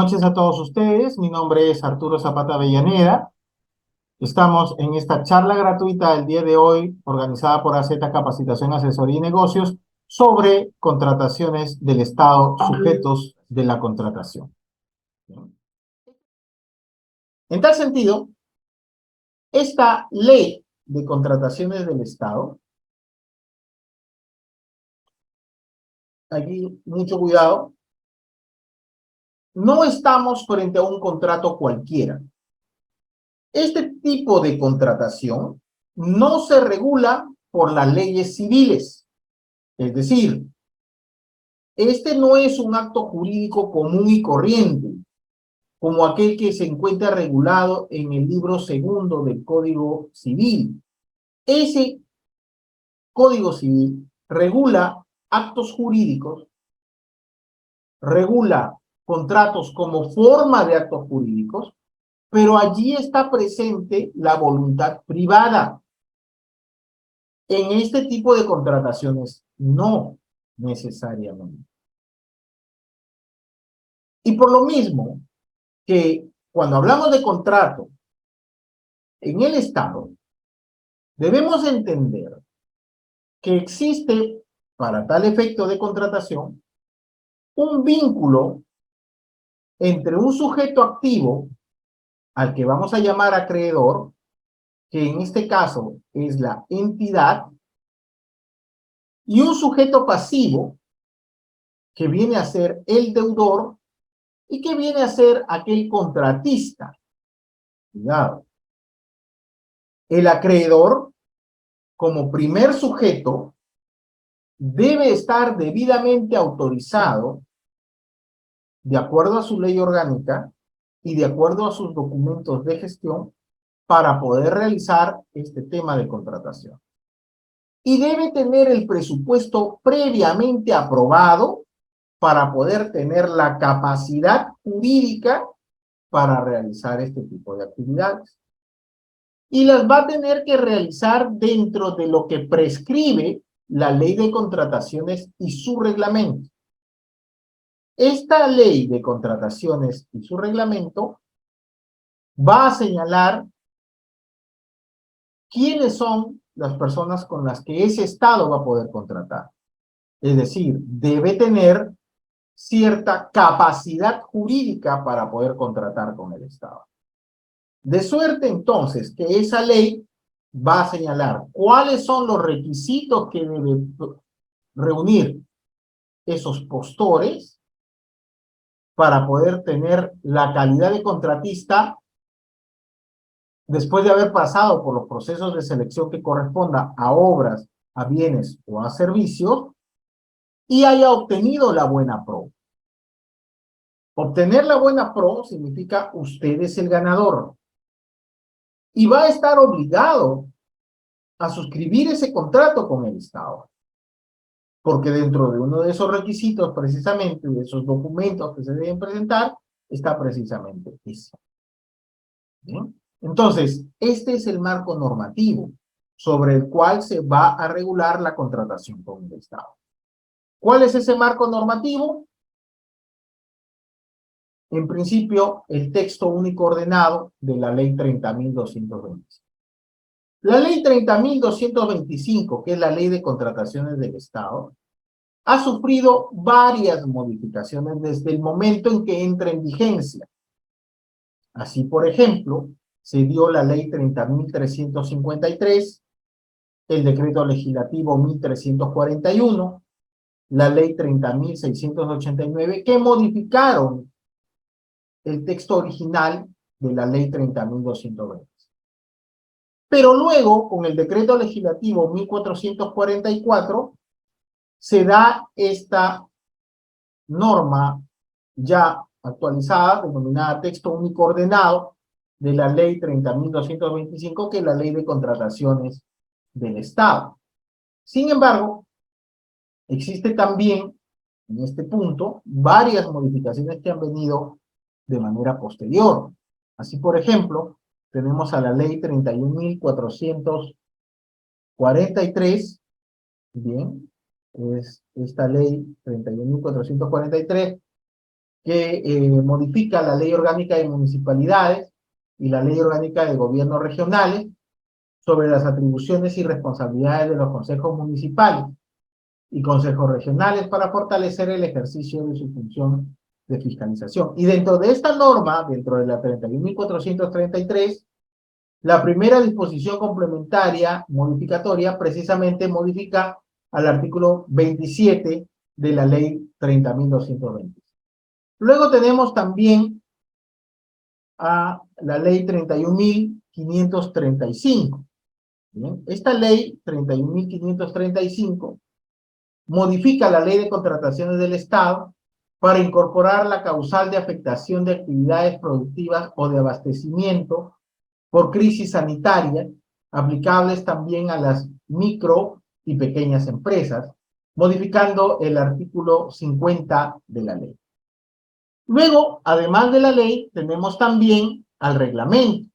noches a todos ustedes. Mi nombre es Arturo Zapata Avellaneda. Estamos en esta charla gratuita del día de hoy, organizada por AZ Capacitación, Asesoría y Negocios, sobre contrataciones del Estado, sujetos de la contratación. En tal sentido, esta ley de contrataciones del Estado, aquí mucho cuidado, no estamos frente a un contrato cualquiera. Este tipo de contratación no se regula por las leyes civiles. Es decir, este no es un acto jurídico común y corriente, como aquel que se encuentra regulado en el libro segundo del Código Civil. Ese Código Civil regula actos jurídicos, regula contratos como forma de actos jurídicos, pero allí está presente la voluntad privada. En este tipo de contrataciones, no necesariamente. Y por lo mismo que cuando hablamos de contrato en el Estado, debemos entender que existe, para tal efecto de contratación, un vínculo entre un sujeto activo, al que vamos a llamar acreedor, que en este caso es la entidad, y un sujeto pasivo, que viene a ser el deudor, y que viene a ser aquel contratista. Cuidado. El acreedor, como primer sujeto, debe estar debidamente autorizado, de acuerdo a su ley orgánica y de acuerdo a sus documentos de gestión, para poder realizar este tema de contratación. Y debe tener el presupuesto previamente aprobado para poder tener la capacidad jurídica para realizar este tipo de actividades. Y las va a tener que realizar dentro de lo que prescribe la ley de contrataciones y su reglamento. Esta ley de contrataciones y su reglamento va a señalar quiénes son las personas con las que ese Estado va a poder contratar. Es decir, debe tener cierta capacidad jurídica para poder contratar con el Estado. De suerte, entonces, que esa ley va a señalar cuáles son los requisitos que deben reunir esos postores para poder tener la calidad de contratista después de haber pasado por los procesos de selección que corresponda a obras, a bienes o a servicios y haya obtenido la buena pro. Obtener la buena pro significa usted es el ganador y va a estar obligado a suscribir ese contrato con el Estado. Porque dentro de uno de esos requisitos, precisamente, de esos documentos que se deben presentar, está precisamente eso. ¿Bien? Entonces, este es el marco normativo sobre el cual se va a regular la contratación con el Estado. ¿Cuál es ese marco normativo? En principio, el texto único ordenado de la Ley 30.225. La Ley 30.225, que es la Ley de Contrataciones del Estado, ha sufrido varias modificaciones desde el momento en que entra en vigencia. Así, por ejemplo, se dio la Ley 30.353, el Decreto Legislativo 1.341, la Ley 30.689, que modificaron el texto original de la Ley 30.220. Pero luego, con el Decreto Legislativo 1.444, se da esta norma ya actualizada, denominada texto único ordenado, de la Ley 30.225, que es la Ley de Contrataciones del Estado. Sin embargo, existe también, en este punto, varias modificaciones que han venido de manera posterior. Así, por ejemplo, tenemos a la Ley 31.443, bien, es esta Ley 31.443, que modifica la Ley Orgánica de Municipalidades y la Ley Orgánica de Gobiernos Regionales sobre las atribuciones y responsabilidades de los consejos municipales y consejos regionales para fortalecer el ejercicio de su función de fiscalización. Y dentro de esta norma, dentro de la 31.433, la primera disposición complementaria modificatoria precisamente modifica al artículo 27 de la ley 30.220. Luego tenemos también a la ley 31.535. ¿Bien? Esta ley 31.535 modifica la ley de contrataciones del Estado para incorporar la causal de afectación de actividades productivas o de abastecimiento por crisis sanitaria, aplicables también a las micro y pequeñas empresas, modificando el artículo 50 de la ley. Luego, además de la ley, tenemos también al reglamento,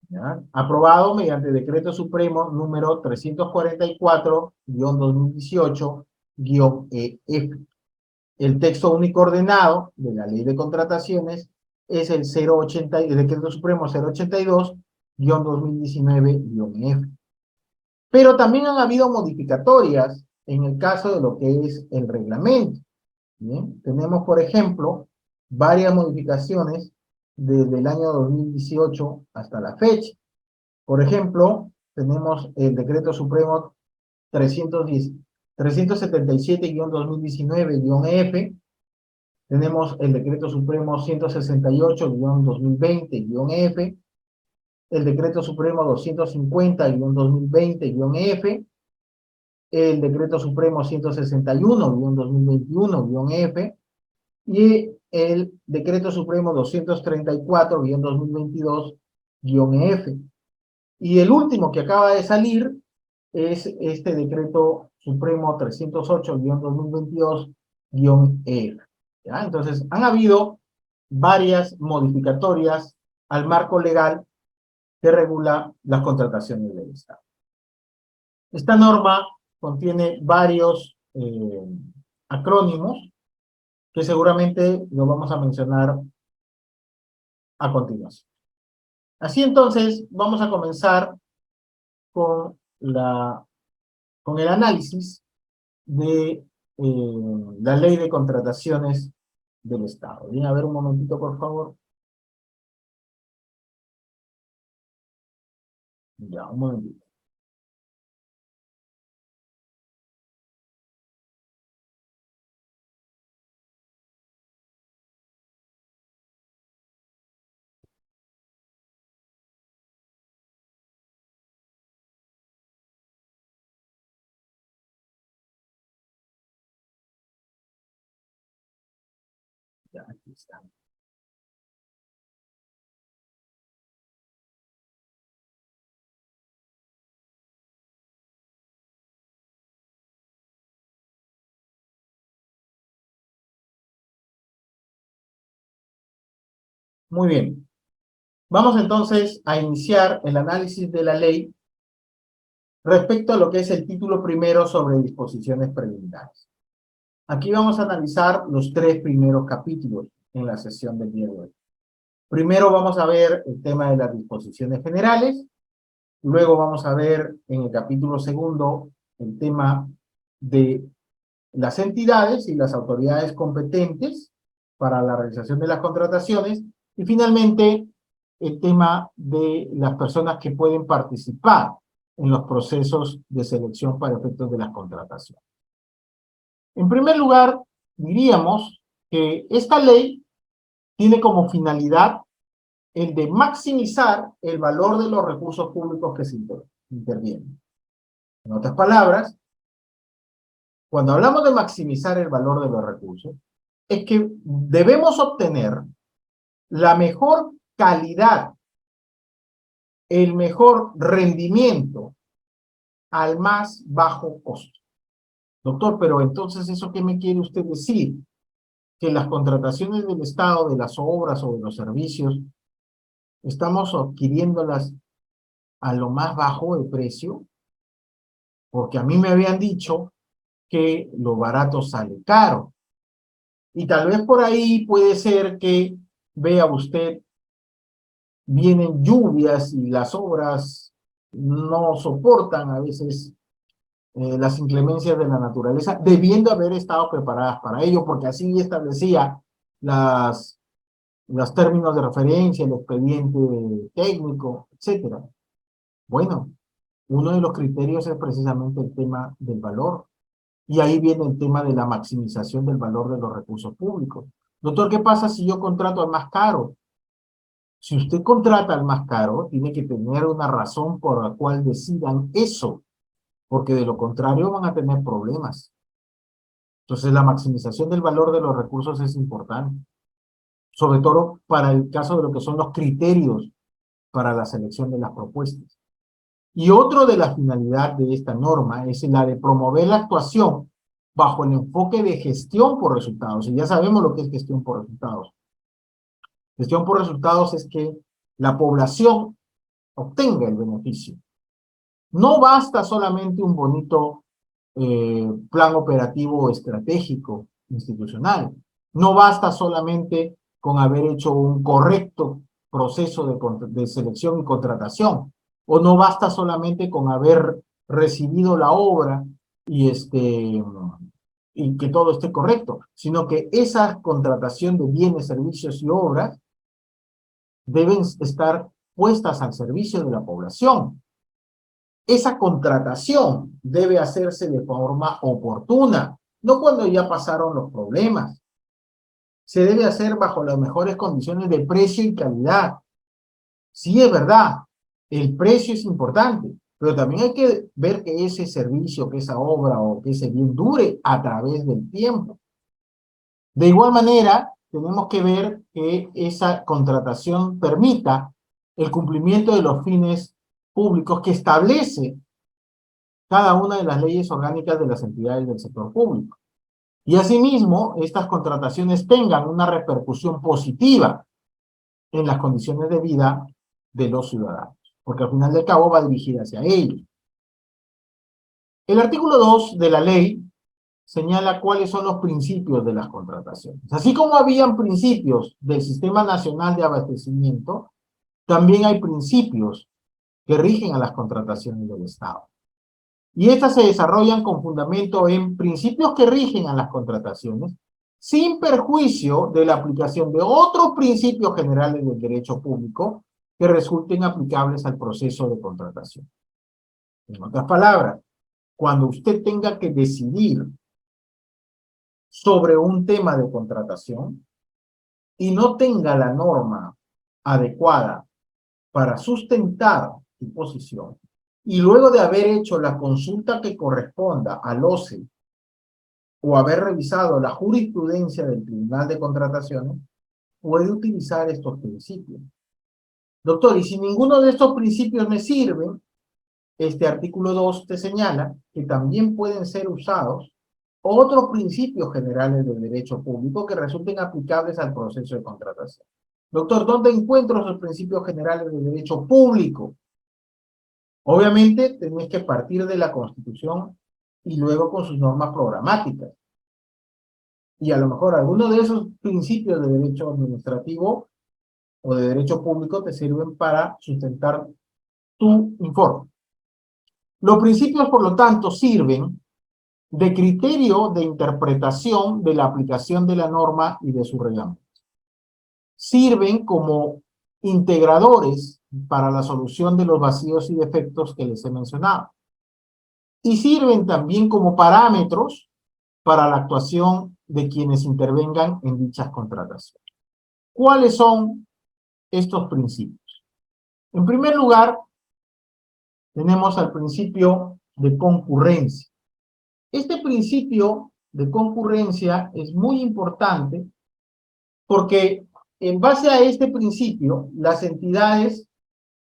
¿ya? Aprobado mediante Decreto Supremo número 344-2018-EF. El texto único ordenado de la Ley de Contrataciones es el 080, el Decreto Supremo 082-2019-F. Pero también han habido modificatorias en el caso de lo que es el reglamento. Bien, tenemos, por ejemplo, varias modificaciones desde el año 2018 hasta la fecha. Por ejemplo, tenemos el Decreto Supremo 377-2019-F, tenemos el Decreto Supremo 168-2020-F, el Decreto Supremo 250-2020-F, el Decreto Supremo 161-2021-F y el Decreto Supremo 234-2022-F. Y el último que acaba de salir es este Decreto Supremo 308-2022-F. ¿Ya? Entonces, han habido varias modificatorias al marco legal que regula las contrataciones del Estado. Esta norma contiene varios acrónimos que seguramente lo vamos a mencionar a continuación. Así entonces, vamos a comenzar con el análisis de la ley de contrataciones del Estado. Bien, a ver un momentito, por favor. Ya, un momentito. Ya, aquí está. Muy bien. Vamos entonces a iniciar el análisis de la ley respecto a lo que es el título primero sobre disposiciones preliminares. Aquí vamos a analizar los tres primeros capítulos en la sesión del día de hoy. Primero vamos a ver el tema de las disposiciones generales, luego vamos a ver en el capítulo segundo el tema de las entidades y las autoridades competentes para la realización de las contrataciones, y finalmente el tema de las personas que pueden participar en los procesos de selección para efectos de las contrataciones. En primer lugar, diríamos que esta ley tiene como finalidad el de maximizar el valor de los recursos públicos que se intervienen. En otras palabras, cuando hablamos de maximizar el valor de los recursos, es que debemos obtener la mejor calidad, el mejor rendimiento al más bajo costo. Doctor, pero entonces, ¿eso qué me quiere usted decir? Que las contrataciones del Estado, de las obras o de los servicios, estamos adquiriéndolas a lo más bajo de precio, porque a mí me habían dicho que lo barato sale caro. Y tal vez por ahí puede ser que vea usted, vienen lluvias y las obras no soportan a veces las inclemencias de la naturaleza, debiendo haber estado preparadas para ello, porque así establecía los términos de referencia, el expediente técnico, etcétera. Bueno, uno de los criterios es precisamente el tema del valor. Y ahí viene el tema de la maximización del valor de los recursos públicos. Doctor, ¿qué pasa si yo contrato al más caro? Si usted contrata al más caro, tiene que tener una razón por la cual decidan eso, porque de lo contrario van a tener problemas. Entonces, la maximización del valor de los recursos es importante, sobre todo para el caso de lo que son los criterios para la selección de las propuestas. Y otro de las finalidades de esta norma es la de promover la actuación bajo el enfoque de gestión por resultados. Y ya sabemos lo que es gestión por resultados. Gestión por resultados es que la población obtenga el beneficio. No basta solamente un bonito plan operativo estratégico institucional. No basta solamente con haber hecho un correcto proceso de selección y contratación. O no basta solamente con haber recibido la obra y, y que todo esté correcto, sino que esa contratación de bienes, servicios y obras deben estar puestas al servicio de la población. Esa contratación debe hacerse de forma oportuna, no cuando ya pasaron los problemas. Se debe hacer bajo las mejores condiciones de precio y calidad. Sí, es verdad, el precio es importante, pero también hay que ver que ese servicio, que esa obra o que ese bien dure a través del tiempo. De igual manera, tenemos que ver que esa contratación permita el cumplimiento de los fines públicos que establece cada una de las leyes orgánicas de las entidades del sector público. Y asimismo, estas contrataciones tengan una repercusión positiva en las condiciones de vida de los ciudadanos, porque al final del cabo va dirigida hacia ellos. El artículo 2 de la ley señala cuáles son los principios de las contrataciones. Así como habían principios del Sistema Nacional de Abastecimiento, también hay principios que rigen a las contrataciones del Estado. Y estas se desarrollan con fundamento en principios que rigen a las contrataciones, sin perjuicio de la aplicación de otros principios generales del derecho público que resulten aplicables al proceso de contratación. En otras palabras, cuando usted tenga que decidir sobre un tema de contratación y no tenga la norma adecuada para sustentar su posición, y luego de haber hecho la consulta que corresponda al OCE o haber revisado la jurisprudencia del Tribunal de Contrataciones, puede utilizar estos principios. Doctor, y si ninguno de estos principios me sirven, este artículo 2 te señala que también pueden ser usados otros principios generales del derecho público que resulten aplicables al proceso de contratación. Doctor, ¿dónde encuentro esos principios generales del derecho público? Obviamente, tenés que partir de la Constitución y luego con sus normas programáticas. Y a lo mejor algunos de esos principios de derecho administrativo o de derecho público te sirven para sustentar tu informe. Los principios, por lo tanto, sirven de criterio de interpretación de la aplicación de la norma y de su reglamento. Sirven como integradores para la solución de los vacíos y defectos que les he mencionado. Y sirven también como parámetros para la actuación de quienes intervengan en dichas contrataciones. ¿Cuáles son estos principios? En primer lugar, tenemos al principio de concurrencia. Este principio de concurrencia es muy importante porque en base a este principio, las entidades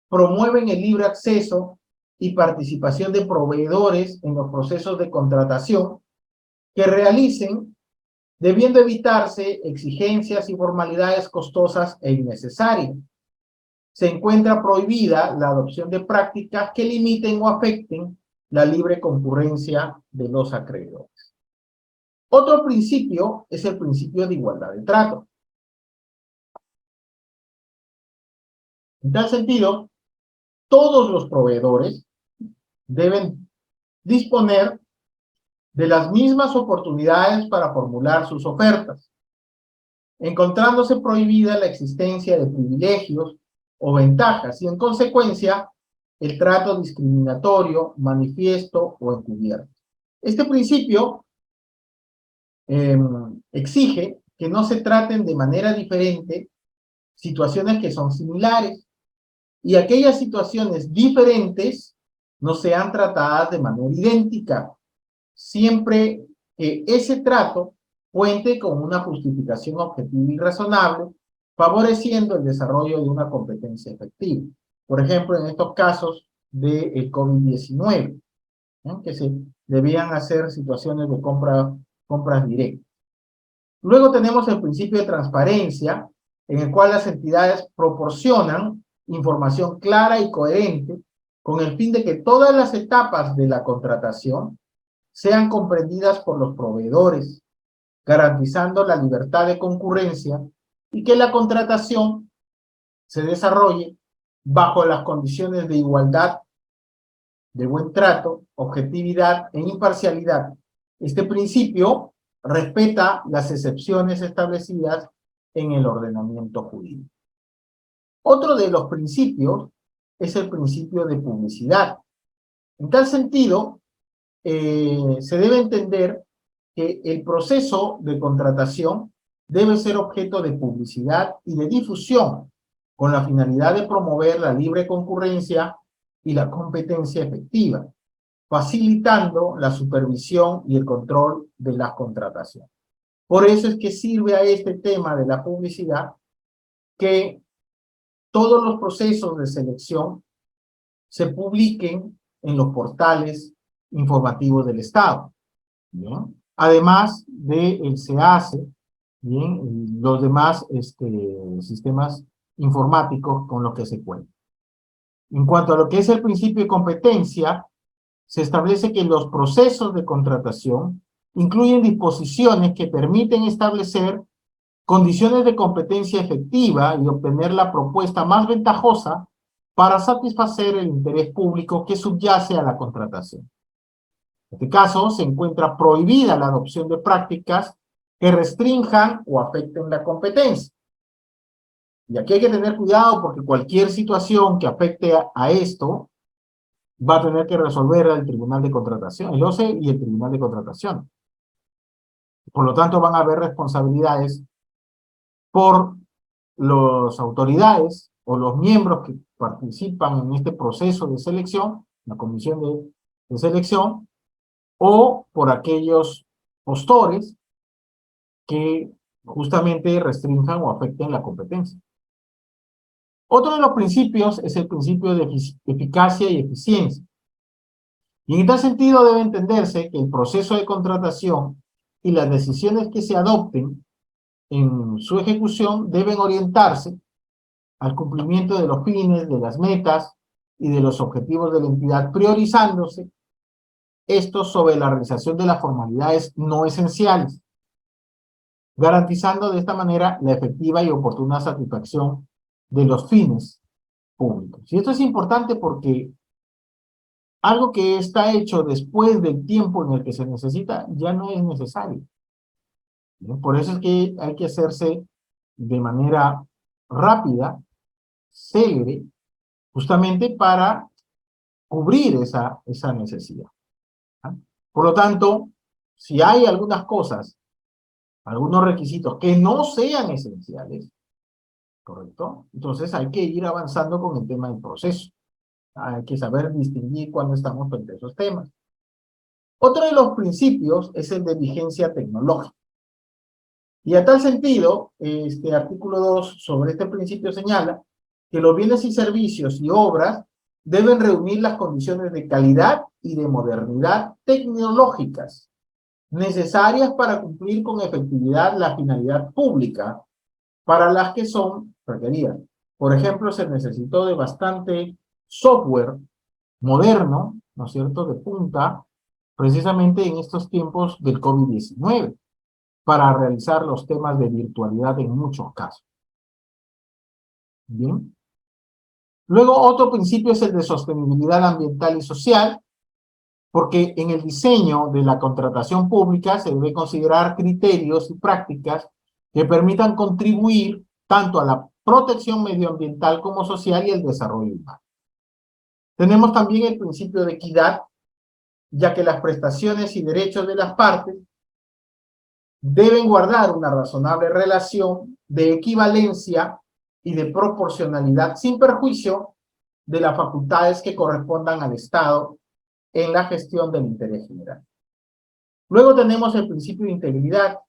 promueven el libre acceso y participación de proveedores en los procesos de contratación que realicen, debiendo evitarse exigencias y formalidades costosas e innecesarias. Se encuentra prohibida la adopción de prácticas que limiten o afecten la libre concurrencia de los acreedores. Otro principio es el principio de igualdad de trato. En tal sentido, todos los proveedores deben disponer de las mismas oportunidades para formular sus ofertas, encontrándose prohibida la existencia de privilegios o ventajas y, en consecuencia, el trato discriminatorio, manifiesto o encubierto. Este principio exige que no se traten de manera diferente situaciones que son similares y aquellas situaciones diferentes no sean tratadas de manera idéntica, siempre que ese trato cuente con una justificación objetiva y razonable, favoreciendo el desarrollo de una competencia efectiva. Por ejemplo, en estos casos del COVID-19, ¿no?, que se debían hacer situaciones de compras directas. Luego tenemos el principio de transparencia, en el cual las entidades proporcionan información clara y coherente con el fin de que todas las etapas de la contratación sean comprendidas por los proveedores, garantizando la libertad de concurrencia y que la contratación se desarrolle bajo las condiciones de igualdad, de buen trato, objetividad e imparcialidad. Este principio respeta las excepciones establecidas en el ordenamiento jurídico. Otro de los principios es el principio de publicidad. En tal sentido, se debe entender que el proceso de contratación debe ser objeto de publicidad y de difusión, con la finalidad de promover la libre concurrencia y la competencia efectiva, facilitando la supervisión y el control de las contrataciones. Por eso es que sirve a este tema de la publicidad que todos los procesos de selección se publiquen en los portales informativos del Estado, ¿bien? Además del SEACE, ¿bien?, y los demás sistemas informáticos con los que se cuenta. En cuanto a lo que es el principio de competencia, se establece que los procesos de contratación incluyen disposiciones que permiten establecer condiciones de competencia efectiva y obtener la propuesta más ventajosa para satisfacer el interés público que subyace a la contratación. En este caso, se encuentra prohibida la adopción de prácticas que restrinjan o afecten la competencia. Y aquí hay que tener cuidado porque cualquier situación que afecte a esto va a tener que resolver el Tribunal de Contratación, el OCE y el Tribunal de Contratación. Por lo tanto, van a haber responsabilidades por las autoridades o los miembros que participan en este proceso de selección, la comisión de selección, o por aquellos postores que justamente restrinjan o afecten la competencia. Otro de los principios es el principio de eficacia y eficiencia. Y en tal sentido debe entenderse que el proceso de contratación y las decisiones que se adopten en su ejecución deben orientarse al cumplimiento de los fines, de las metas y de los objetivos de la entidad, priorizándose estos sobre la realización de las formalidades no esenciales, garantizando de esta manera la efectiva y oportuna satisfacción de los fines públicos. Y esto es importante porque algo que está hecho después del tiempo en el que se necesita ya no es necesario. ¿Bien? Por eso es que hay que hacerse de manera rápida, célere, justamente para cubrir esa necesidad. ¿Ah? Por lo tanto, si hay algunas cosas, algunos requisitos que no sean esenciales, ¿correcto? Entonces hay que ir avanzando con el tema del proceso. Hay que saber distinguir cuando estamos frente a esos temas. Otro de los principios es el de vigencia tecnológica. Y a tal sentido, este artículo 2 sobre este principio señala que los bienes y servicios y obras deben reunir las condiciones de calidad y de modernidad tecnológicas necesarias para cumplir con efectividad la finalidad pública para las que son requeridas. Por ejemplo, se necesitó de bastante software moderno, ¿no es cierto?, de punta, precisamente en estos tiempos del COVID-19. para realizar los temas de virtualidad en muchos casos. Bien. Luego, otro principio es el de sostenibilidad ambiental y social, porque en el diseño de la contratación pública se debe considerar criterios y prácticas que permitan contribuir tanto a la protección medioambiental como social y el desarrollo humano. Tenemos también el principio de equidad, ya que las prestaciones y derechos de las partes deben guardar una razonable relación de equivalencia y de proporcionalidad sin perjuicio de las facultades que correspondan al Estado en la gestión del interés general. Luego tenemos el principio de integridad,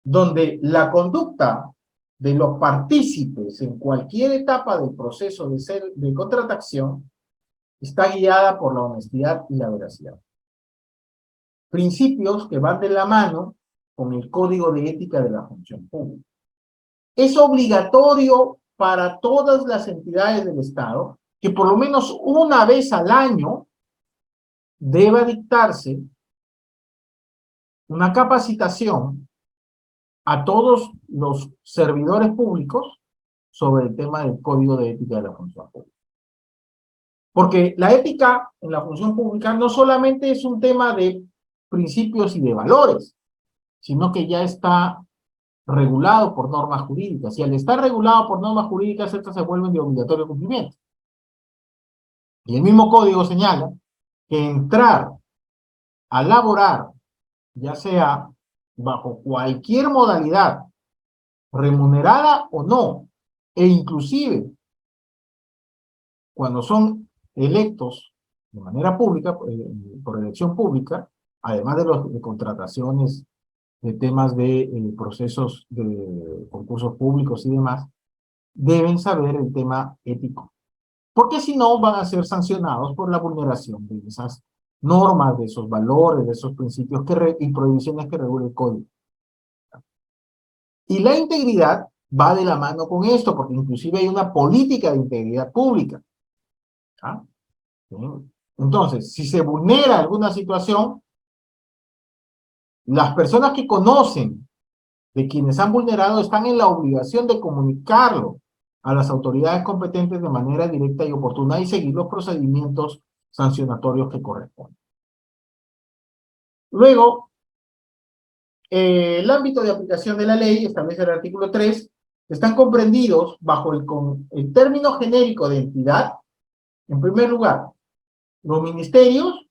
donde la conducta de los partícipes en cualquier etapa del proceso de contratación está guiada por la honestidad y la veracidad. Principios que van de la mano con el Código de Ética de la Función Pública. Es obligatorio para todas las entidades del Estado que por lo menos una vez al año deba dictarse una capacitación a todos los servidores públicos sobre el tema del Código de Ética de la Función Pública. Porque la ética en la función pública no solamente es un tema de principios y de valores, sino que ya está regulado por normas jurídicas. Y al estar regulado por normas jurídicas, estas se vuelven de obligatorio cumplimiento. Y el mismo código señala que entrar a laborar, ya sea bajo cualquier modalidad, remunerada o no, e inclusive cuando son electos de manera pública, por elección pública, además de contrataciones, de temas de procesos de concursos públicos y demás, deben saber el tema ético. Porque si no, van a ser sancionados por la vulneración de esas normas, de esos valores, de esos principios y prohibiciones que regula el código. Y la integridad va de la mano con esto, porque inclusive hay una política de integridad pública. ¿Ah? Entonces, si se vulnera alguna situación, las personas que conocen de quienes han vulnerado están en la obligación de comunicarlo a las autoridades competentes de manera directa y oportuna y seguir los procedimientos sancionatorios que corresponden. Luego, el ámbito de aplicación de la ley, establece el artículo 3, están comprendidos bajo el término genérico de entidad, en primer lugar, los ministerios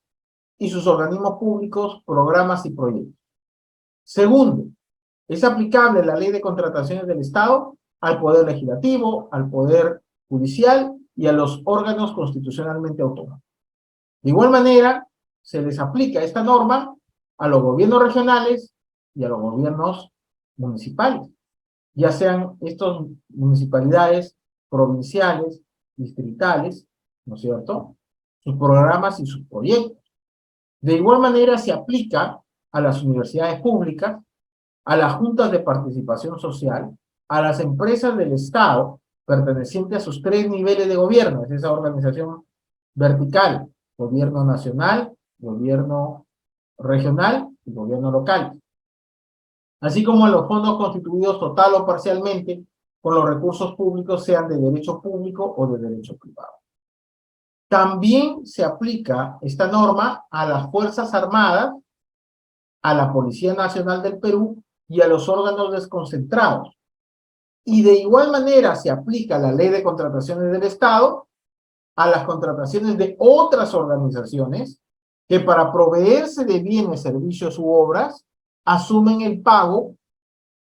y sus organismos públicos, programas y proyectos. Segundo, es aplicable la ley de contrataciones del Estado al Poder Legislativo, al Poder Judicial y a los órganos constitucionalmente autónomos. De igual manera, se les aplica esta norma a los gobiernos regionales y a los gobiernos municipales, ya sean estas municipalidades provinciales, distritales, ¿no es cierto?, sus programas y sus proyectos. De igual manera se aplica a las universidades públicas, a las juntas de participación social, a las empresas del Estado pertenecientes a sus 3 niveles de gobierno, es esa organización vertical, gobierno nacional, gobierno regional y gobierno local, así como a los fondos constituidos total o parcialmente con los recursos públicos, sean de derecho público o de derecho privado. También se aplica esta norma a las Fuerzas Armadas, a la Policía Nacional del Perú y a los órganos desconcentrados. Y de igual manera se aplica la Ley de Contrataciones del Estado a las contrataciones de otras organizaciones que para proveerse de bienes, servicios u obras asumen el pago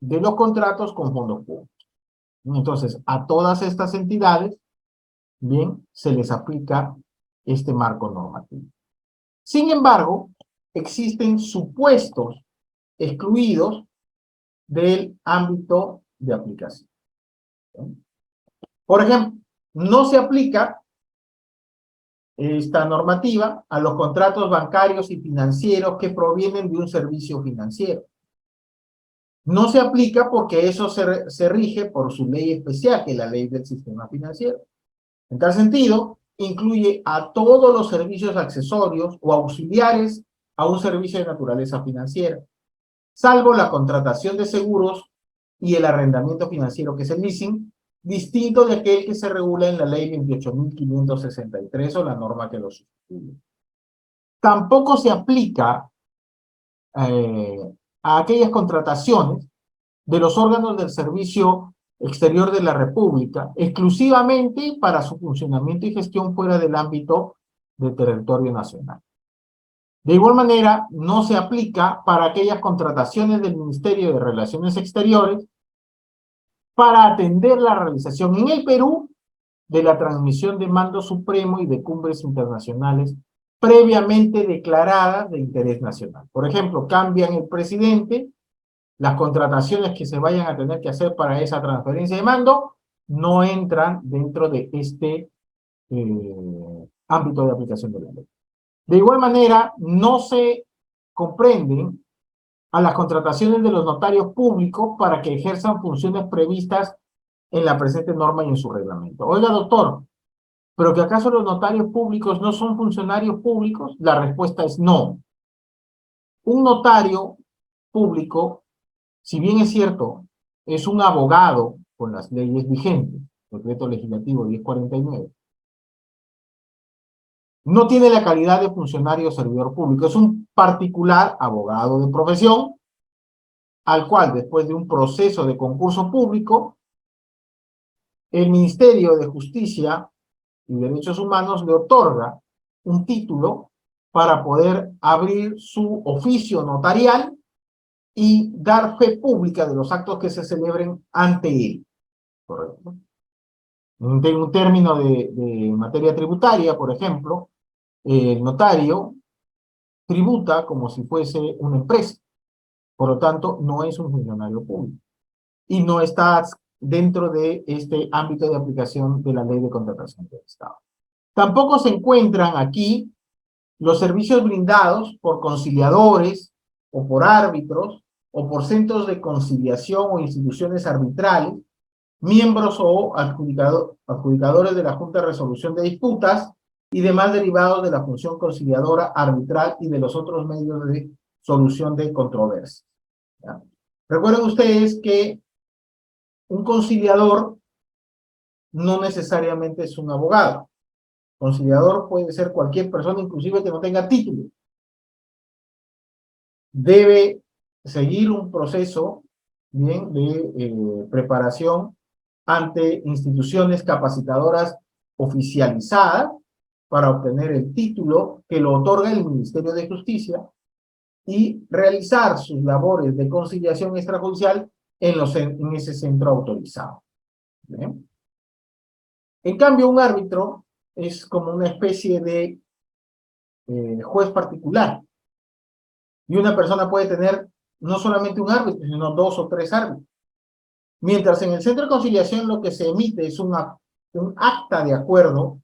de los contratos con fondos públicos. Entonces, a todas estas entidades, bien, se les aplica este marco normativo. Sin embargo, existen supuestos excluidos del ámbito de aplicación. Por ejemplo, no se aplica esta normativa a los contratos bancarios y financieros que provienen de un servicio financiero. No se aplica porque eso se rige por su ley especial, que es la ley del sistema financiero. En tal sentido, incluye a todos los servicios accesorios o auxiliares a un servicio de naturaleza financiera. salvo la contratación de seguros y el arrendamiento financiero, que es el leasing, distinto de aquel que se regula en la ley 28.563 o la norma que lo sustituye. Tampoco se aplica a aquellas contrataciones de los órganos del Servicio Exterior de la República, exclusivamente para su funcionamiento y gestión fuera del ámbito del territorio nacional. De igual manera, no se aplica para aquellas contrataciones del Ministerio de Relaciones Exteriores para atender la realización en el Perú de la transmisión de mando supremo y de cumbres internacionales previamente declaradas de interés nacional. Por ejemplo, cambian el presidente, las contrataciones que se vayan a tener que hacer para esa transferencia de mando no entran dentro de este ámbito de aplicación de la ley. De igual manera, no se comprenden a las contrataciones de los notarios públicos para que ejerzan funciones previstas en la presente norma y en su reglamento. Oiga, doctor, ¿pero que acaso los notarios públicos no son funcionarios públicos? La respuesta es no. Un notario público, si bien es cierto, es un abogado con las leyes vigentes, decreto legislativo 1049, no tiene la calidad de funcionario o servidor público, es un particular abogado de profesión, al cual después de un proceso de concurso público, el Ministerio de Justicia y Derechos Humanos le otorga un título para poder abrir su oficio notarial y dar fe pública de los actos que se celebren ante él. ¿Correcto? En un término de materia tributaria, por ejemplo, el notario tributa como si fuese una empresa. Por lo tanto, no es un funcionario público. Y no está dentro de este ámbito de aplicación de la ley de contratación del Estado. Tampoco se encuentran aquí los servicios brindados por conciliadores o por árbitros o por centros de conciliación o instituciones arbitrales, miembros o adjudicadores de la Junta de Resolución de Disputas y demás derivados de la función conciliadora, arbitral y de los otros medios de solución de controversias. ¿Ya? Recuerden ustedes que un conciliador no necesariamente es un abogado. Conciliador puede ser cualquier persona, inclusive que no tenga título. Debe seguir un proceso, bien, de preparación ante instituciones capacitadoras oficializadas para obtener el título que lo otorga el Ministerio de Justicia y realizar sus labores de conciliación extrajudicial en ese centro autorizado. ¿Bien? En cambio, un árbitro es como una especie de juez particular. Y una persona puede tener no solamente un árbitro, sino 2 o 3 árbitros. Mientras en el centro de conciliación lo que se emite es un acta de acuerdo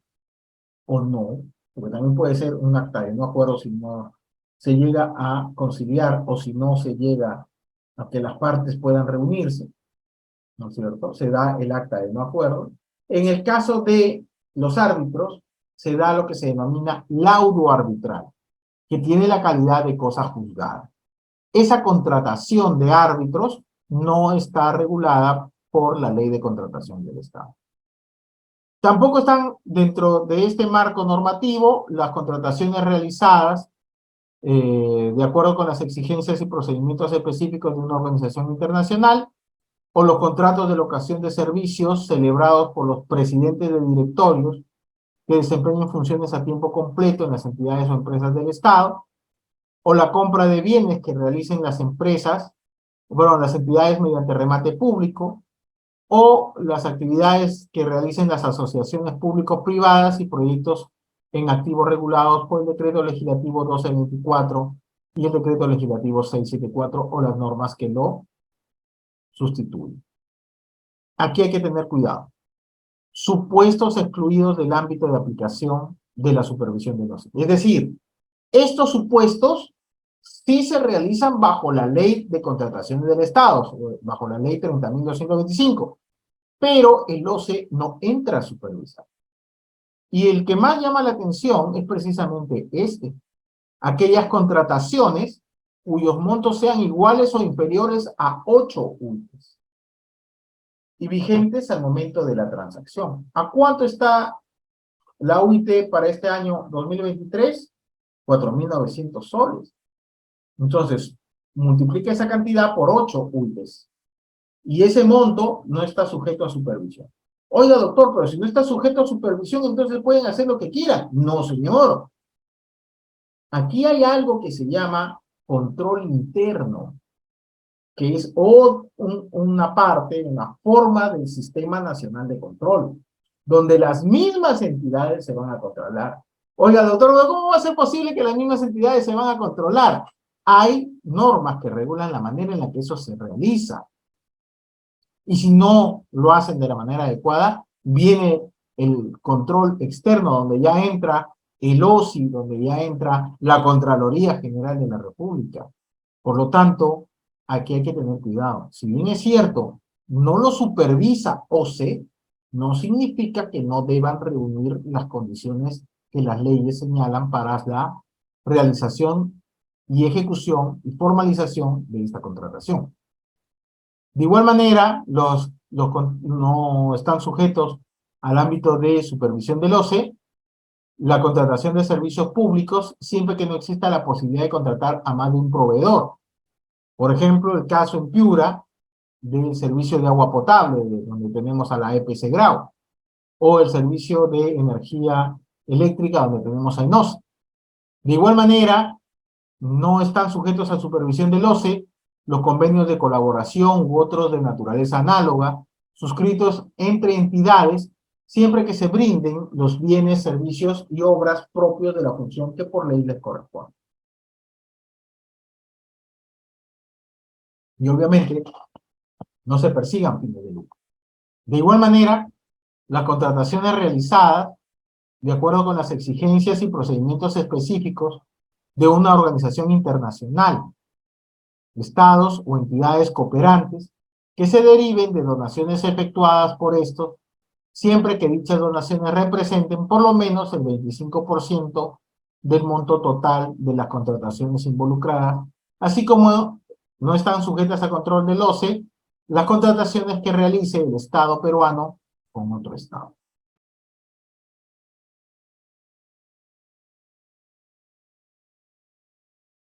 o no, porque también puede ser un acta de no acuerdo si no se llega a conciliar o si no se llega a que las partes puedan reunirse, ¿no es cierto? Se da el acta de no acuerdo. En el caso de los árbitros, se da lo que se denomina laudo arbitral, que tiene la calidad de cosa juzgada. Esa contratación de árbitros no está regulada por la ley de contratación del Estado. Tampoco están dentro de este marco normativo las contrataciones realizadas de acuerdo con las exigencias y procedimientos específicos de una organización internacional o los contratos de locación de servicios celebrados por los presidentes de directorios que desempeñen funciones a tiempo completo en las entidades o empresas del Estado, o la compra de bienes que realicen las empresas, bueno, las entidades mediante remate público, o las actividades que realicen las asociaciones público-privadas y proyectos en activos regulados por el Decreto Legislativo 1224 y el Decreto Legislativo 674 o las normas que lo sustituyen. Aquí hay que tener cuidado. Supuestos excluidos del ámbito de aplicación de la supervisión de los. Es decir, estos supuestos sí se realizan bajo la ley de contrataciones del Estado, bajo la ley 30.225, pero el OCE no entra a supervisar. Y el que más llama la atención es precisamente aquellas contrataciones cuyos montos sean iguales o inferiores a 8 UITs y vigentes al momento de la transacción. ¿A cuánto está la UIT para este año 2023? 4.900 soles. Entonces, multiplica esa cantidad por 8 UITs. Y ese monto no está sujeto a supervisión. Oiga, doctor, pero si no está sujeto a supervisión, entonces pueden hacer lo que quieran. No, señor. Aquí hay algo que se llama control interno, que es una parte, una forma del Sistema Nacional de Control, donde las mismas entidades se van a controlar. Oiga, doctor, ¿cómo va a ser posible que las mismas entidades se van a controlar? Hay normas que regulan la manera en la que eso se realiza. Y si no lo hacen de la manera adecuada, viene el control externo, donde ya entra el OSI, donde ya entra la Contraloría General de la República. Por lo tanto, aquí hay que tener cuidado. Si bien es cierto, no lo supervisa OCE, no significa que no deban reunir las condiciones que las leyes señalan para la realización y ejecución y formalización de esta contratación. De igual manera, no están sujetos al ámbito de supervisión del OCE, la contratación de servicios públicos, siempre que no exista la posibilidad de contratar a más de un proveedor. Por ejemplo, el caso en Piura del servicio de agua potable, donde tenemos a la EPC Grau, o el servicio de energía eléctrica, donde tenemos a ENOS. De igual manera, no están sujetos a supervisión del OCE los convenios de colaboración u otros de naturaleza análoga, suscritos entre entidades, siempre que se brinden los bienes, servicios y obras propios de la función que por ley les corresponde. Y obviamente, no se persigan fines de lucro. De igual manera, las contrataciones realizadas, de acuerdo con las exigencias y procedimientos específicos de una organización internacional, estados o entidades cooperantes, que se deriven de donaciones efectuadas por estos, siempre que dichas donaciones representen por lo menos el 25% del monto total de las contrataciones involucradas, así como no están sujetas a control del OCE las contrataciones que realice el Estado peruano con otro Estado.